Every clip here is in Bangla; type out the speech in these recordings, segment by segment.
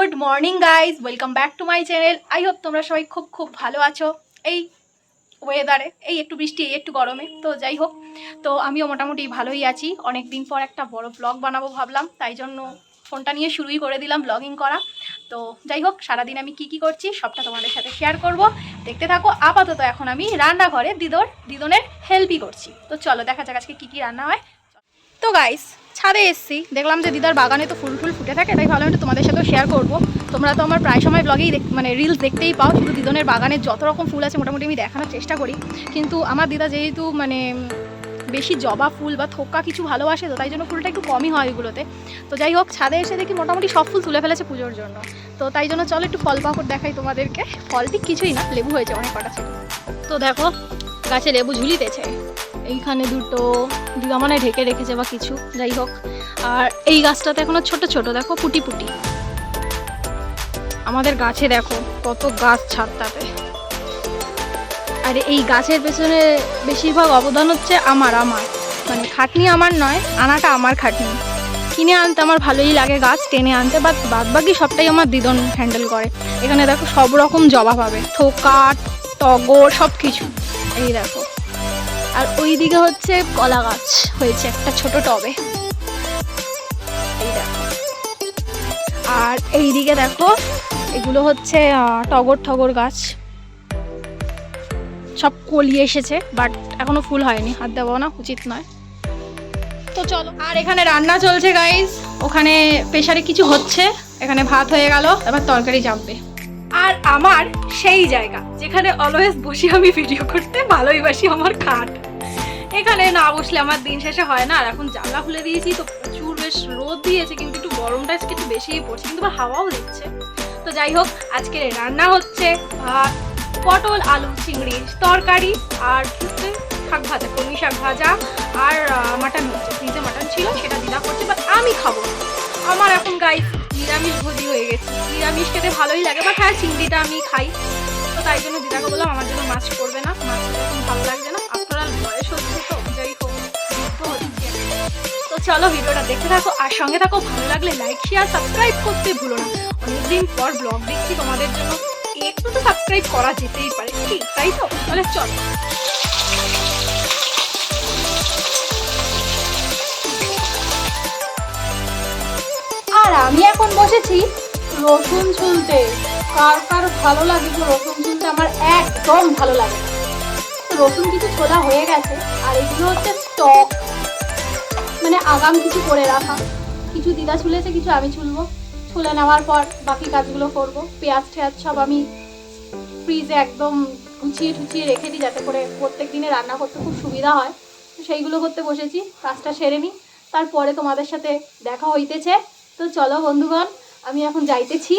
Good morning guys, welcome back to my channel. I hope তোমরা সবাই খুব খুব ভালো আছো এই ওয়েদারে, এই একটু বৃষ্টি এই একটু গরমে। তো যাই হোক, তো আমিও মোটামুটি ভালোই আছি। অনেক দিন পর একটা বড় ব্লগ বানাবো ভাবলাম, তাই জন্য ফোনটা নিয়ে শুরুই করে দিলাম ব্লগিং করা। তো যাই হোক, সারাদিন আমি কি করছি সবটা তোমাদের সাথে শেয়ার করব, দেখতে থাকো। আপাতত এখন আমি রান্নাঘরে দিদনের হেল্পই করছি। তো চলো দেখা যাক আজকে কী রান্না হয়। তো গাইস, ছাদে এসছি, দেখলাম যে দিদার বাগানে তো ফুল ফুটে থাকে, তাই ভাবলাম একটু তোমাদের সাথেও শেয়ার করবো। তোমরা তো আমার প্রায় সময় ব্লগেই মানে রিলস দেখতেই পাও, শুধু দিদনের বাগানে যত রকম ফুল আছে মোটামুটি আমি দেখানোর চেষ্টা করি। কিন্তু আমার দিদা যেহেতু মানে বেশি জবা ফুল বা থোকা কিছু ভালোবাসে, তো তাই জন্য ফুলটা একটু কমই হয় ওইগুলোতে। তো যাই হোক, ছাদে এসে দেখি মোটামুটি সব ফুল তুলে ফেলেছে পুজোর জন্য। তো তাই জন্য চলো একটু ফল পাকড় দেখাই তোমাদেরকে। ফল ঠিক কিছুই না, লেবু হয়েছে অনেক কটা ছিল। তো দেখো গাছে লেবু ঝুলিতেছে, এইখানে দুটো দিদা মানে ঢেকে রেখেছে বা কিছু, যাই হোক। আর এই গাছটাতে এখনো ছোট ছোট দেখো পুটি পুটি। আমাদের গাছে দেখো কত গাছ ছাদটাতে। আর এই গাছের পেছনে বেশিরভাগ অবদান হচ্ছে আমার মানে খাটনি আমার নয়, আনাটা আমার খাটনি। কিনে আনতে আমার ভালোই লাগে গাছ টেনে আনতে, বাট বাদবাকি সবটাই আমার দিদন হ্যান্ডেল করে। এখানে দেখো সব রকম জবা পাবে, থোকা টগর সব কিছু, এই দেখো। আর ওই দিকে হচ্ছে কলা গাছ হয়েছে একটা ছোট টবে, এই দেখো। আর এই দিকে দেখো এগুলো হচ্ছে টগর গাছ, সব কলি এসেছে, বাট এখনো ফুল হয়নি, হাত দেওয়া না উচিত নয়। তো চলো, আর এখানে রান্না চলছে গাইস, ওখানে প্রেসারে কিছু হচ্ছে, এখানে ভাত হয়ে গেল, এবার তরকারি চাপবে। আর আমার সেই জায়গা যেখানে অলওয়েজ বসি আমি ভিডিও করতে ভালোই বাসি, আমার খাট। এখানে না বসলে আমার দিন শেষে হয় না। আর এখন জানলা খুলে দিয়েছি, তো প্রচুর বেশ রোদ দিয়েছে, কিন্তু একটু গরমটা আজকে একটু বেশিই পড়ছে, কিন্তু হাওয়াও দিচ্ছে। তো যাই হোক, আজকে রান্না হচ্ছে ভাত, পটল আলু চিংড়ির তরকারি, আর হচ্ছে শাক ভাজা, কলমি শাক ভাজা, আর মাটন হচ্ছে। ফ্রিজে মাটন ছিল, সেটা দিদা করছে, বাট আমি খাবো। আমার এখন গাইস নিরামিষ ভোজি হয়ে গেছে। নিরামিষ খেতে ভালোই লাগে, বাট হ্যাঁ চিংড়িটা আমি খাই। তো তাই জন্য দিদাকে বললাম আমার জন্য মাছ করবে না, মাছ এখন ভালো লাগছে না, আপনারা বয়স হচ্ছে তো, যাই হোক যুদ্ধ হচ্ছে। তো চলো ভিডিওটা দেখতে থাকো, আর সঙ্গে থাকো। ভালো লাগলে লাইক শেয়ার সাবস্ক্রাইব করতে ভুলো না। অনেকদিন পর ব্লগ দেখছি তোমাদের জন্য, একটু তো সাবস্ক্রাইব করা যেতেই পারে, ঠিক তাই তো? তাহলে চলো। আর আমি এখন বসেছি রসুন ছুলতে। কার কার ভালো লাগে তো রসুন ছুলতে? আমার একদম ভালো লাগে। তো রসুন কিছু ছোলা হয়ে গেছে, আর এগুলো হচ্ছে স্টক, মানে আগাম কিছু করে রাখা। কিছু দিদা ছুলেছে, কিছু আমি ছুলবো। ছুলে নেওয়ার পর বাকি কাজগুলো করব। পেঁয়াজ টেয়াজ সব আমি ফ্রিজে একদম গুছিয়ে রেখে দিই, যাতে করে প্রত্যেক দিনে রান্না করতে খুব সুবিধা হয়। তো সেইগুলো করতে বসেছি, কাজটা সেরে নিই, তারপরে তোমাদের সাথে দেখা হইতেছে। তো চলো বন্ধুগণ, আমি এখন যাইতেছি।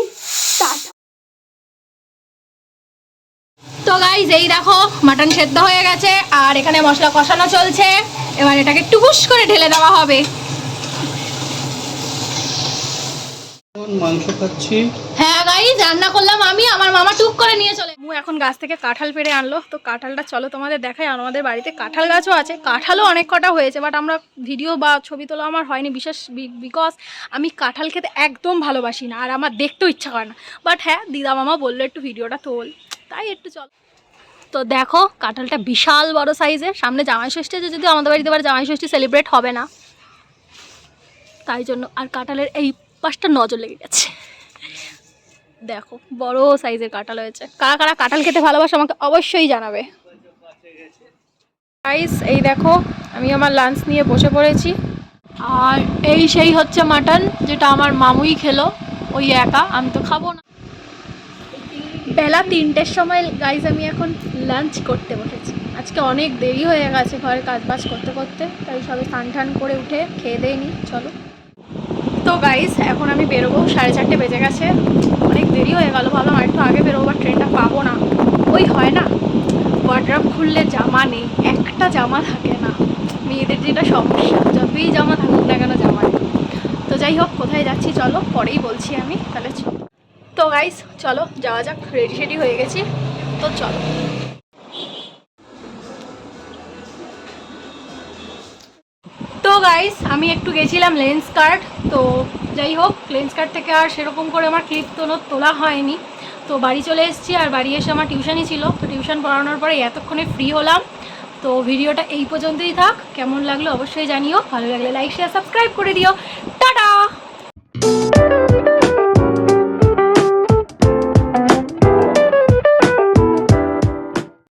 তো গাইস, এই দেখো মাটন সেদ্ধ হয়ে গেছে, আর এখানে মশলা কষানো চলছে। এবার এটাকে টুকুস করে ঢেলে দেওয়া হবে। মাংস খাচ্ছি। হ্যাঁ গাইস, রান্না করলাম আমি, আমার মামা টুক করে নিয়ে চলে। এখন গাছ থেকে কাঁঠাল পেড়ে আনলো, তো কাঁঠালটা চলো তোমাদের দেখাই। আর আমাদের বাড়িতে কাঁঠাল গাছও আছে, কাঁঠালও অনেক কটা হয়েছে, বাট আমরা ভিডিও বা ছবি তোলা আমার হয়নি, বিকজ আমি কাঁঠাল খেতে একদম ভালোবাসি না, আর আমার দেখতেও ইচ্ছা করে না। বাট হ্যাঁ, দিদা মামা বললো একটু ভিডিওটা তোল, তাই একটু চল। তো দেখো কাঁঠালটা বিশাল বড় সাইজের। সামনে জামাই ষষ্ঠী আছে, যদিও আমাদের বাড়িতে এবার জামাই ষষ্ঠী সেলিব্রেট হবে না, তাই জন্য। আর কাঁঠালের এই পাশটা নজর লেগে গেছে, দেখো বড় সাইজের কাঁঠাল হয়েছে। কারা কারা কাঁঠাল খেতে ভালোবাসো আমাকে অবশ্যই জানাবে। গাইস, এই দেখো আমি আমার লাঞ্চ নিয়ে বসে পড়েছি, আর এই সেই হচ্ছে মাটন, যেটা আমার মামুই খেলো, ওই একা, আমি তো খাবো না। বেলা 3টের সময় গাইস আমি এখন লাঞ্চ করতে বসেছি। আজকে অনেক দেরি হয়ে গেছে ঘরের কাজবাজ করতে করতে, তাই সবাই স্নান টান করে উঠে খেয়ে দিয়ে নি। চলো। তো গাইস, এখন আমি বেরোবো, 4:30 বেজে গেছে, অনেক দেরি হয়ে গেল। ভাবলাম আর একটু আগে বেরোবো, বা ট্রেনটা পাবো না। ওই হয় না, ওয়ার্ড্রপ খুললে জামা নেই, একটা জামা থাকে না। মেয়েদের যেটা সমস্যা, যতই জামা থাকুক না কেন জামা নেই। তো যাই হোক, কোথায় যাচ্ছি চলো পরেই বলছি আমি, তাহলে তো গাইস চলো যাওয়া যাক। রেডি শেডি হয়ে গেছি, তো চলো। তো গাইস, আমি একটু গেছিলাম লেন্স কার্ট, তো যাই হোক, লেন্স কার্ট থেকে আর সেরকম করে আমার ক্লিপ তোলা হয়নি। তো বাড়ি চলে এসেছি, আর বাড়ি এসে আমার টিউশনই ছিল, তো টিউশন পড়ানোর পরে এতক্ষণে ফ্রি হলাম। তো ভিডিওটা এই পর্যন্তই থাক, কেমন লাগলো অবশ্যই জানিও, ভালো লাগলে লাইক শেয়ার সাবস্ক্রাইব করে দিও।